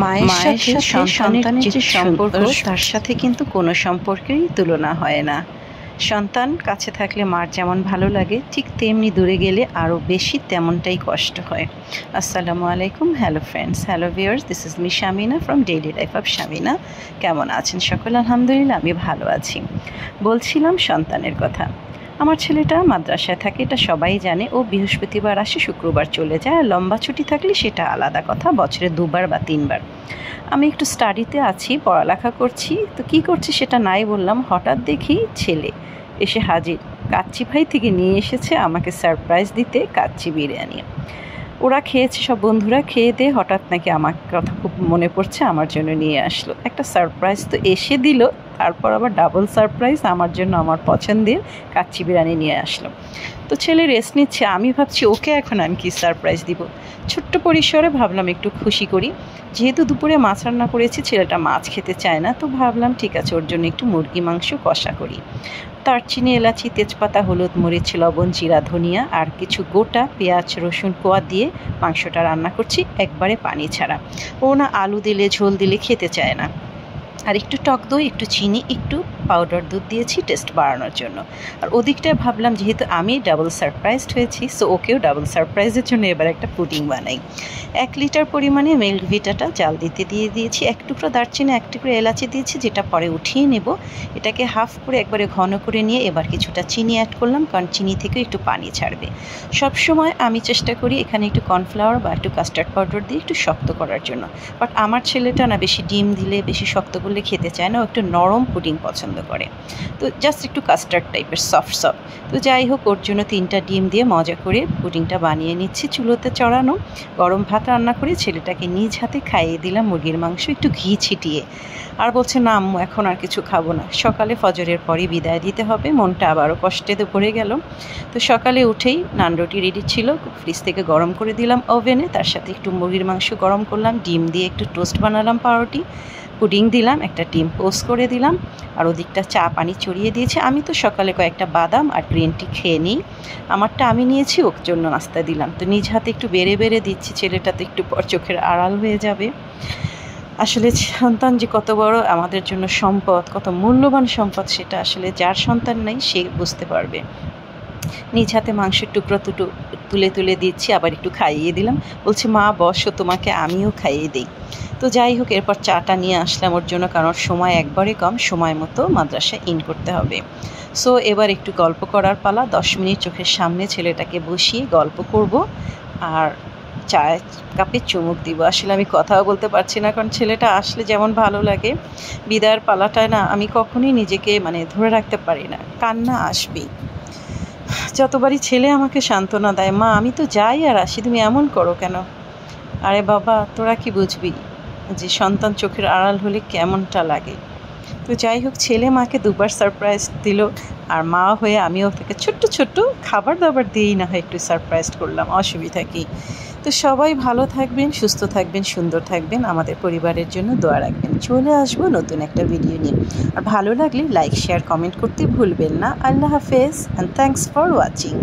মায়ের সাথে সন্তানের যে সম্পর্ক তার সাথে কিন্তু কোনো সম্পর্কেরই তুলনা হয় না। সন্তান কাছে থাকলে মার যেমন ভালো লাগে, ঠিক তেমনি দূরে গেলে আরও বেশি তেমনটাই কষ্ট হয়। আসসালামু আলাইকুম, hello friends, hello viewers, this is me Shamina from daily life of Shamina. কেমন আছেন সকলে? আলহামদুলিল্লাহ, আমি ভালো আছি। বলছিলাম সন্তানের কথা। আমার ছেলেটা মাদ্রাসায় থাকে, এটা সবাই জানে। ও বৃহস্পতিবার আসে, শুক্রবার চলে যায়। আর লম্বা ছুটি থাকলে সেটা আলাদা কথা, বছরে 2বার বা 3বার। আমি একটু স্টাডিতে আছি, পড়ালেখা করছি। তো কী করছি সেটা নাই বললাম, হঠাৎ দেখি ছেলে এসে হাজির। কাচ্চি ভাই থেকে নিয়ে এসেছে আমাকে সারপ্রাইজ দিতে কাচ্চি বিরিয়ানি। ওরা খেয়েছে, সব বন্ধুরা খেয়ে দিয়ে হঠাৎ নাকি আমার কথা খুব মনে পড়ছে, আমার জন্য নিয়ে আসলো। একটা সারপ্রাইজ তো এসে দিল, তারপর আবার ডাবল সারপ্রাইজ আমার জন্য আমার পছন্দের কাচ্চি বিরিয়ানি নিয়ে আসলো। তো ছেলে রেস্ট নিচ্ছে, আমি ভাবছি ওকে এখন আমি কি সারপ্রাইজ দিব। ছোট্ট পরিসরে ভাবলাম একটু খুশি করি। যেহেতু দুপুরে মাছ রান্না করেছি, ছেলেটা মাছ খেতে চায় না, তো ভাবলাম ঠিক আছে ওর জন্য একটু মুরগি মাংস কষা করি। দারচিনি, এলাচি, তেজপাতা, হলুদ, মরিচ, লবণ, জিরা, ধনিয়া আর কিছু গোটা পেঁয়াজ, রসুন কোয়া দিয়ে মাংসটা রান্না করছি, একবারে পানি ছাড়া। ও না আলু দিলে ঝোল দিলে খেতে চায় না। আর একটু টক দই, একটু চিনি, একটু পাউডার দুধ দিয়েছি টেস্ট বাড়ানোর জন্য। আর ওদিকটায় ভাবলাম যেহেতু আমি ডাবল সারপ্রাইজড হয়েছি, সো ওকেও ডাবল সারপ্রাইজের জন্য এবার একটা পুডিং বানাই। 1 লিটার পরিমাণে মিল্ক ভিটাটা জাল দিতে দিয়ে দিয়েছি। 1 টুকরো দারচিনি, 1 টুকরো এলাচি দিয়েছি, যেটা পরে উঠিয়ে নেব। এটাকে হাফ করে একবারে ঘন করে নিয়ে এবার কিছুটা চিনি অ্যাড করলাম, কারণ চিনি থেকে একটু পানি ছাড়বে। সবসময় আমি চেষ্টা করি এখানে একটু কর্নফ্লাওয়ার বা একটু কাস্টার্ড পাউডার দিয়ে একটু শক্ত করার জন্য। বাট আমার ছেলেটা না বেশি ডিম দিলে, বেশি শক্ত করলে খেতে চায় না, ও একটু নরম পুডিং পছন্দ করে। তো জাস্ট একটু কাস্টার্ড টাইপের সফট। তো যাই হোক, ওর জন্য 3টা ডিম দিয়ে মজা করে পুডিংটা বানিয়ে নিচ্ছি। চুলোতে চড়ানো গরম ভাত রান্না করে ছেলেটাকে নিজ হাতে খাইয়ে দিলাম মুরগির মাংস একটু ঘি ছিটিয়ে। আর বলছে না আম্মু, এখন আর কিছু খাবো না, সকালে ফজরের পরই বিদায় দিতে হবে। মনটা আবারও কষ্টে তো পড়ে গেল। তো সকালে উঠেই নান রুটি রেডি ছিল, ফ্রিজ থেকে গরম করে দিলাম ওভেনে। তার সাথে একটু মুরগির মাংস গরম করলাম, ডিম দিয়ে একটু টোস্ট বানালাম, পাউরুটি, পুডিং দিলাম, একটা ডিম পোস্ট করে দিলাম। আর ওদিকটা চা পানি চড়িয়ে দিয়েছি। আমি তো সকালে কয়েকটা বাদাম আর গ্রিন টি খেয়ে নিই, আমারটা আমি নিয়েছি, ওর জন্য নাস্তা দিলাম। তো নিজ হাতে একটু বেড়ে বেড়ে দিচ্ছি, ছেলেটা তো একটু পর চোখের আড়াল হয়ে যাবে। আসলে সন্তান যে কত বড় আমাদের জন্য সম্পদ, কত মূল্যবান সম্পদ, সেটা আসলে যার সন্তান নেই সে বুঝতে পারবে। নিজ হাতে মাংসের টুকরো তুলে তুলে দিচ্ছি, আবার একটু খাইয়ে দিলাম। বলছে মা বসো, তোমাকে আমিও খাইয়ে দিই। তো যাই হোক, এরপর চাটা নিয়ে আসলাম ওর জন্য, কারণ সময় একবারে কম, সময় মতো মাদ্রাসায় ইন করতে হবে। সো এবার একটু গল্প করার পালা। 10 মিনিট চোখের সামনে ছেলেটাকে বসিয়ে গল্প করব আর চায়ের কাপে চুমুক দিব। আসলে আমি কথাও বলতে পারছি না, কারণ ছেলেটা আসলে যেমন ভালো লাগে, বিদায়ের পালাটায় না আমি কখনোই নিজেকে ধরে রাখতে পারি না, কান্না আসবেই। যতবারই ছেলে আমাকে সান্ত্বনা দেয়, মা আমি তো যাই আর আসি, তুমি এমন করো কেন? আরে বাবা, তোরা কি বুঝবি যে সন্তান চোখের আড়াল হলে কেমনটা লাগে। তো যাই হোক, ছেলে মাকে 2বার সারপ্রাইজ দিল, আর মা হয়ে আমিও তাকে ছোট্ট ছোট্ট খাবার দাবার দিয়েই না হয় একটু সারপ্রাইজ করলাম, অসুবিধা কী। তো সবাই ভালো থাকবেন, সুস্থ থাকবেন, সুন্দর থাকবেন, আমাদের পরিবারের জন্য দোয়া রাখবেন। চলে আসবো নতুন একটা ভিডিও নিয়ে। আর ভালো লাগলে লাইক, শেয়ার, কমেন্ট করতে ভুলবেন না। আল্লাহ হাফেজ অ্যান্ড থ্যাঙ্কস ফর ওয়াচিং।